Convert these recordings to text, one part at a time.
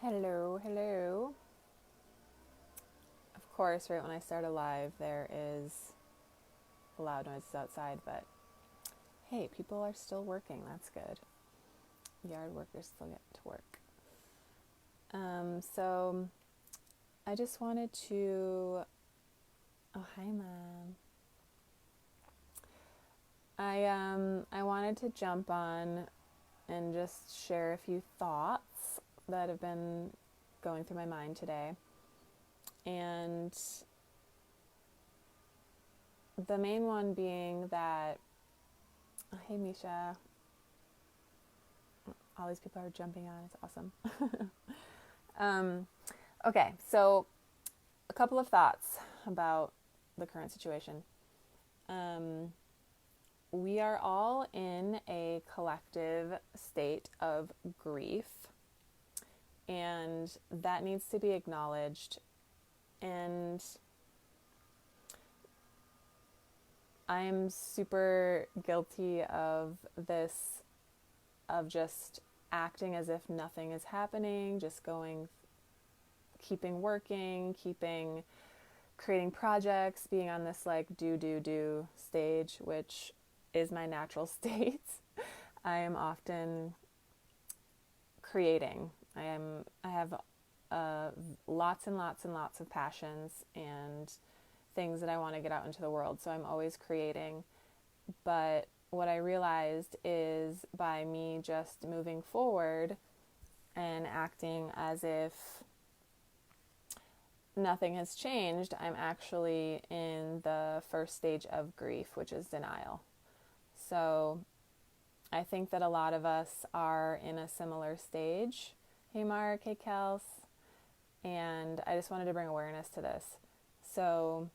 Hello, hello. Of course, right when I start a live, there is loud noises outside, but hey, people are still working. That's good. Yard workers still get to work. So I just wanted to. Oh, hi, Mom. I wanted to jump on and just share a few thoughts that have been going through my mind today. And the main one being that, oh, hey, Misha, all these people are jumping on. It's awesome. Okay, so a couple of thoughts about the current situation. We are all in a collective state of grief, and that needs to be acknowledged. And I'm super guilty of this, of just acting as if nothing is happening, just keeping working, creating projects, being on this like do stage, which is my natural state. I am often creating. I have lots and lots and lots of passions and things that I want to get out into the world. So I'm always creating. But what I realized is by me just moving forward and acting as if nothing has changed, I'm actually in the first stage of grief, which is denial. So I think that a lot of us are in a similar stage. Hey Mark, hey Kels. And I just wanted to bring awareness to this. So,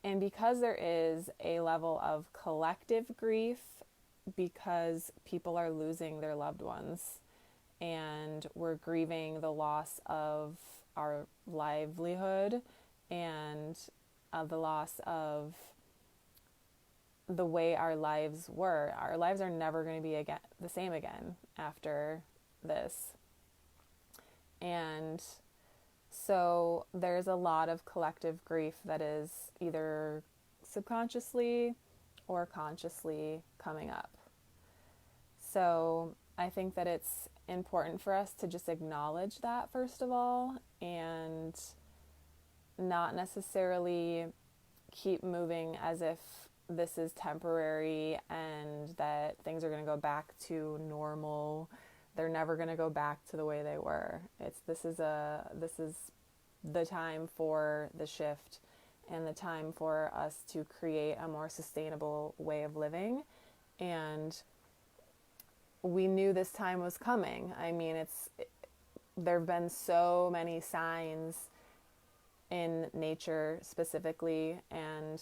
and because there is a level of collective grief, because people are losing their loved ones, and we're grieving the loss of our livelihood and the loss of the way our lives were. Our lives are never going to be the same again after this. And so there's a lot of collective grief that is either subconsciously or consciously coming up. So I think that it's important for us to just acknowledge that first of all, and not necessarily keep moving as if this is temporary and that things are going to go back to normal. They're never going to go back to the way they were. This is the time for the shift and the time for us to create a more sustainable way of living. And we knew this time was coming. I mean, there have been so many signs in nature specifically and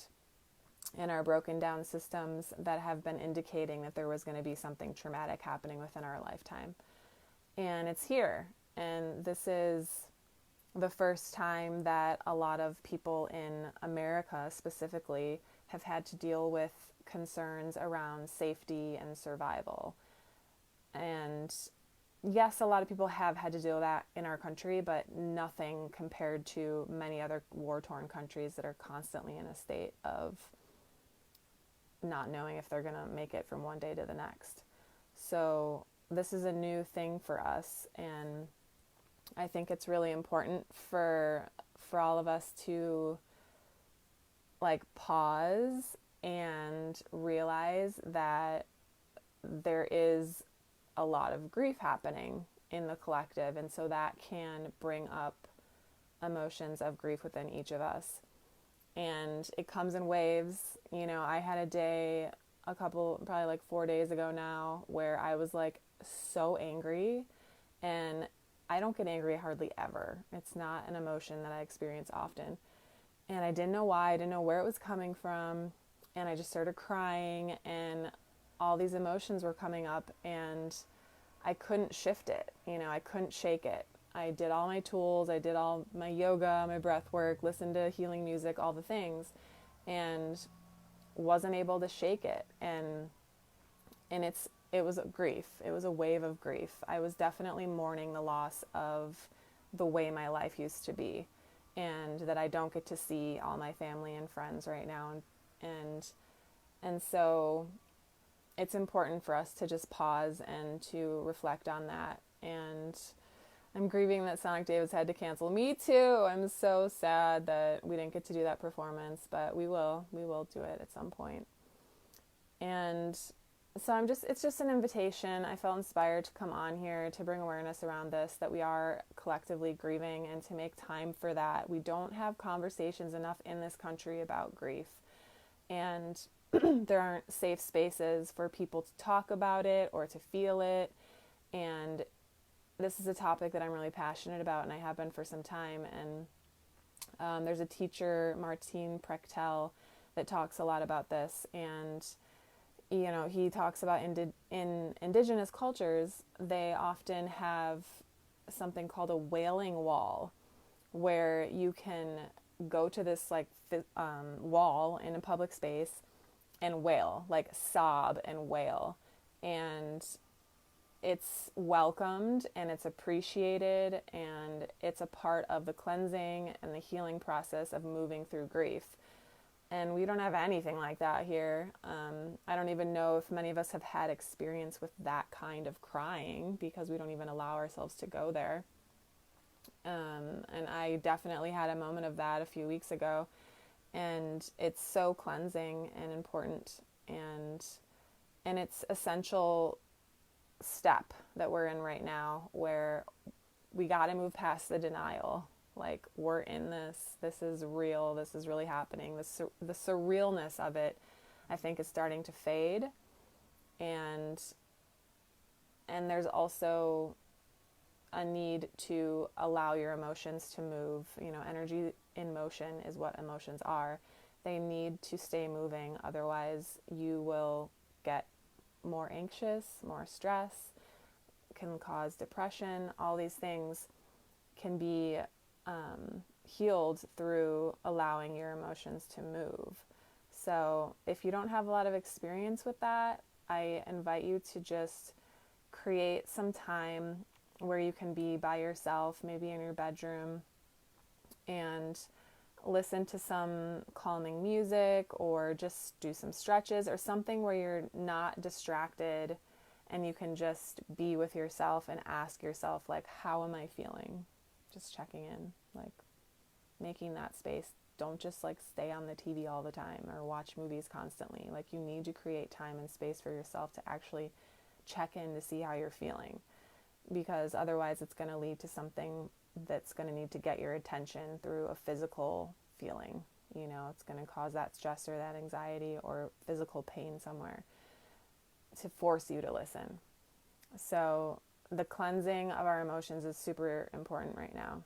in our broken down systems that have been indicating that there was going to be something traumatic happening within our lifetime. And it's here. And this is the first time that a lot of people in America specifically have had to deal with concerns around safety and survival. And yes, a lot of people have had to deal with that in our country, but nothing compared to many other war-torn countries that are constantly in a state of not knowing if they're going to make it from one day to the next. So this is a new thing for us, and I think it's really important for all of us to like pause and realize that there is a lot of grief happening in the collective, and so that can bring up emotions of grief within each of us. And it comes in waves. You know, I had a day probably like 4 days ago now, where I was like so angry, and I don't get angry hardly ever. It's not an emotion that I experience often. And I didn't know why, I didn't know where it was coming from, and I just started crying, and all these emotions were coming up, and I couldn't shift it. You know, I couldn't shake it. I did all my tools, I did all my yoga, my breath work, listened to healing music, all the things, and wasn't able to shake it. And it was grief. It was a wave of grief. I was definitely mourning the loss of the way my life used to be, and that I don't get to see all my family and friends right now. And so it's important for us to just pause and to reflect on that. And I'm grieving that Sonic Davis had to cancel. Me too. I'm so sad that we didn't get to do that performance, but we will. We will do it at some point. And so it's just an invitation. I felt inspired to come on here to bring awareness around this, that we are collectively grieving, and to make time for that. We don't have conversations enough in this country about grief. And there aren't safe spaces for people to talk about it or to feel it. And this is a topic that I'm really passionate about, and I have been for some time. And there's a teacher, Martine Prechtel, that talks a lot about this. And, you know, he talks about in indigenous cultures, they often have something called a wailing wall, where you can go to this wall in a public space and wail, like sob and wail. And it's welcomed and it's appreciated, and it's a part of the cleansing and the healing process of moving through grief. And we don't have anything like that here. I don't even know if many of us have had experience with that kind of crying, because we don't even allow ourselves to go there. And I definitely had a moment of that a few weeks ago. And it's so cleansing and important, and it's essential step that we're in right now, where we got to move past the denial. Like, we're in this is real, this is really happening. The surrealness of it, I think, is starting to fade. And there's also a need to allow your emotions to move. You know, energy in motion is what emotions are. They need to stay moving, otherwise you will get more anxious, more stress, can cause depression. All these things can be healed through allowing your emotions to move. So if you don't have a lot of experience with that, I invite you to just create some time where you can be by yourself, maybe in your bedroom, and listen to some calming music, or just do some stretches or something where you're not distracted, and you can just be with yourself and ask yourself, like, how am I feeling? Just checking in, like making that space. Don't just like stay on the TV all the time or watch movies constantly. Like, you need to create time and space for yourself to actually check in to see how you're feeling, because otherwise it's going to lead to something that's going to need to get your attention through a physical feeling. You know, it's going to cause that stress or that anxiety or physical pain somewhere to force you to listen. So the cleansing of our emotions is super important right now.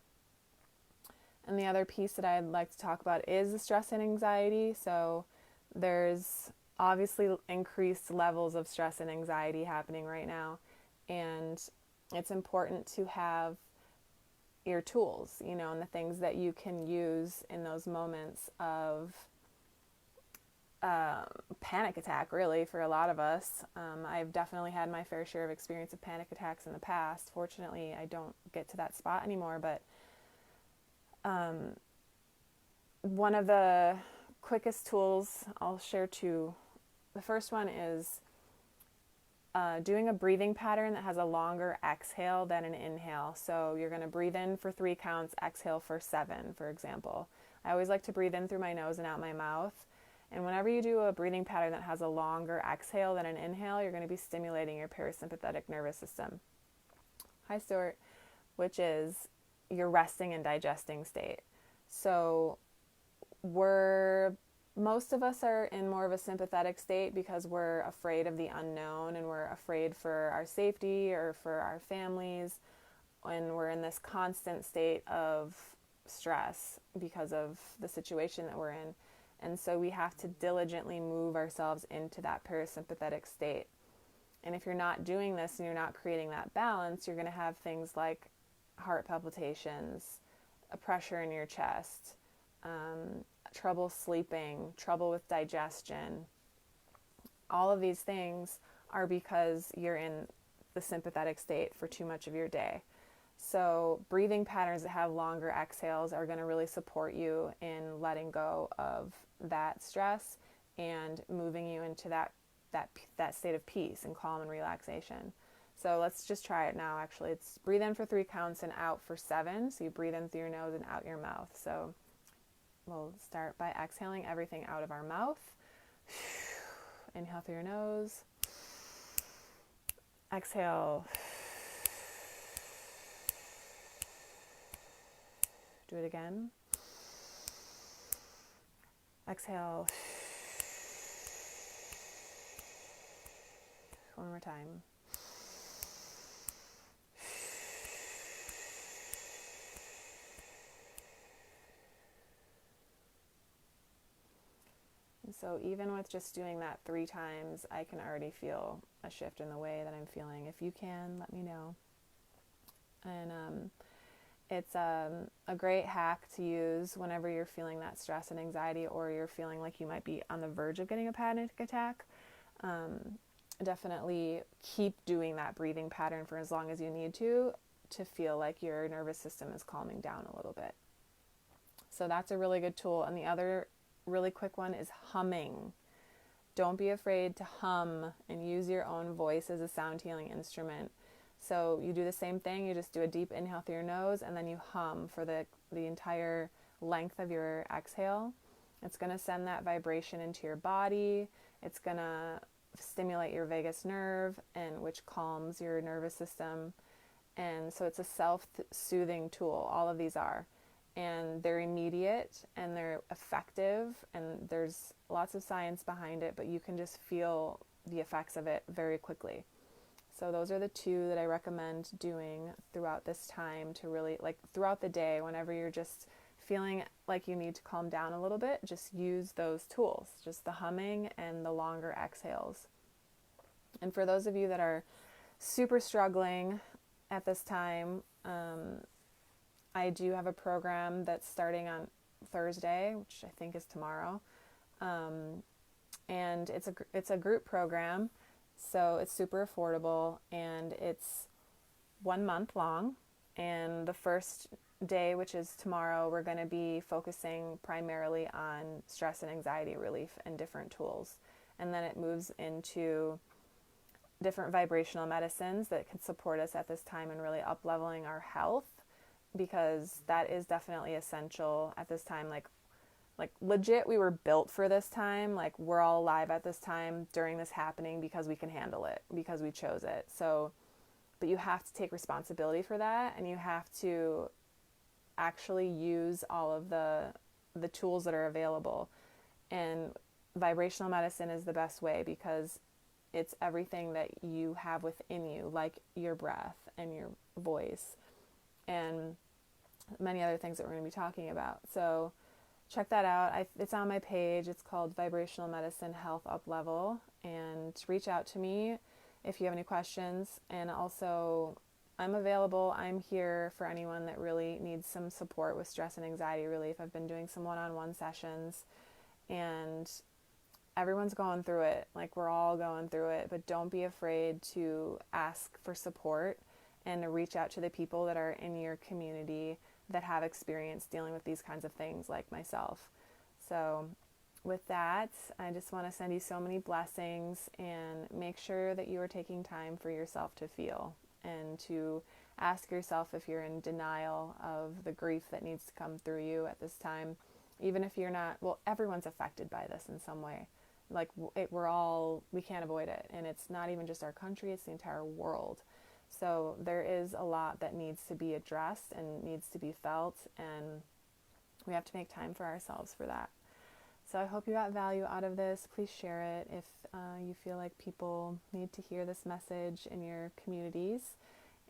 And the other piece that I'd like to talk about is the stress and anxiety. So there's obviously increased levels of stress and anxiety happening right now. And it's important to have your tools, you know, and the things that you can use in those moments of panic attack, really, for a lot of us. I've definitely had my fair share of experience of panic attacks in the past. Fortunately, I don't get to that spot anymore, but one of the quickest tools, I'll share two. The first one is doing a breathing pattern that has a longer exhale than an inhale. So you're going to breathe in for 3 counts, exhale for 7, for example. I always like to breathe in through my nose and out my mouth. And whenever you do a breathing pattern that has a longer exhale than an inhale, you're going to be stimulating your parasympathetic nervous system. Hi, Stuart. Which is your resting and digesting state. So most of us are in more of a sympathetic state because we're afraid of the unknown, and we're afraid for our safety or for our families, and we're in this constant state of stress because of the situation that we're in. And so we have to diligently move ourselves into that parasympathetic state. And if you're not doing this and you're not creating that balance, you're going to have things like heart palpitations, a pressure in your chest, trouble sleeping, trouble with digestion. All of these things are because you're in the sympathetic state for too much of your day. So breathing patterns that have longer exhales are going to really support you in letting go of that stress and moving you into that state of peace and calm and relaxation. So let's just try it now. Actually, it's breathe in for 3 counts and out for 7. So you breathe in through your nose and out your mouth. So we'll start by exhaling everything out of our mouth. Inhale through your nose. Exhale. Do it again. Exhale. One more time. And so even with just doing that 3 times, I can already feel a shift in the way that I'm feeling. If you can, let me know. And it's a great hack to use whenever you're feeling that stress and anxiety, or you're feeling like you might be on the verge of getting a panic attack. Definitely keep doing that breathing pattern for as long as you need to feel like your nervous system is calming down a little bit. So that's a really good tool. And the other really quick one is humming. Don't be afraid to hum and use your own voice as a sound healing instrument. So you do the same thing. You just do a deep inhale through your nose, and then you hum for the entire length of your exhale. It's going to send that vibration into your body. It's going to stimulate your vagus nerve, and which calms your nervous system. And so it's a self-soothing tool. All of these are. And they're immediate and they're effective, and there's lots of science behind it, but you can just feel the effects of it very quickly. So those are the 2 that I recommend doing throughout this time, to really, like, throughout the day, whenever you're just feeling like you need to calm down a little bit, just use those tools, just the humming and the longer exhales. And for those of you that are super struggling at this time, I do have a program that's starting on Thursday, which I think is tomorrow. And it's a group program. So it's super affordable, and it's 1 month long. And the first day, which is tomorrow, we're going to be focusing primarily on stress and anxiety relief and different tools. And then it moves into different vibrational medicines that can support us at this time and really up-leveling our health, because that is definitely essential at this time. Like legit, we were built for this time. Like, we're all alive at this time during this happening because we can handle it, because we chose it. So, but you have to take responsibility for that, and you have to actually use all of the tools that are available. And vibrational medicine is the best way, because it's everything that you have within you, like your breath and your voice and many other things that we're going to be talking about. So check that out. It's on my page. It's called Vibrational Medicine Health Up Level. And reach out to me if you have any questions. And also, I'm available. I'm here for anyone that really needs some support with stress and anxiety relief. I've been doing some one-on-one sessions, and everyone's going through it. Like, we're all going through it. But don't be afraid to ask for support and to reach out to the people that are in your community that have experience dealing with these kinds of things, like myself. So with that, I just want to send you so many blessings, and make sure that you are taking time for yourself to feel, and to ask yourself if you're in denial of the grief that needs to come through you at this time. Even if you're not, well, everyone's affected by this in some way. Like, we can't avoid it. And it's not even just our country, it's the entire world. So there is a lot that needs to be addressed and needs to be felt, and we have to make time for ourselves for that. So I hope you got value out of this. Please share it if you feel like people need to hear this message in your communities.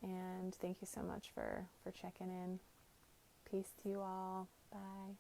And thank you so much for checking in. Peace to you all. Bye.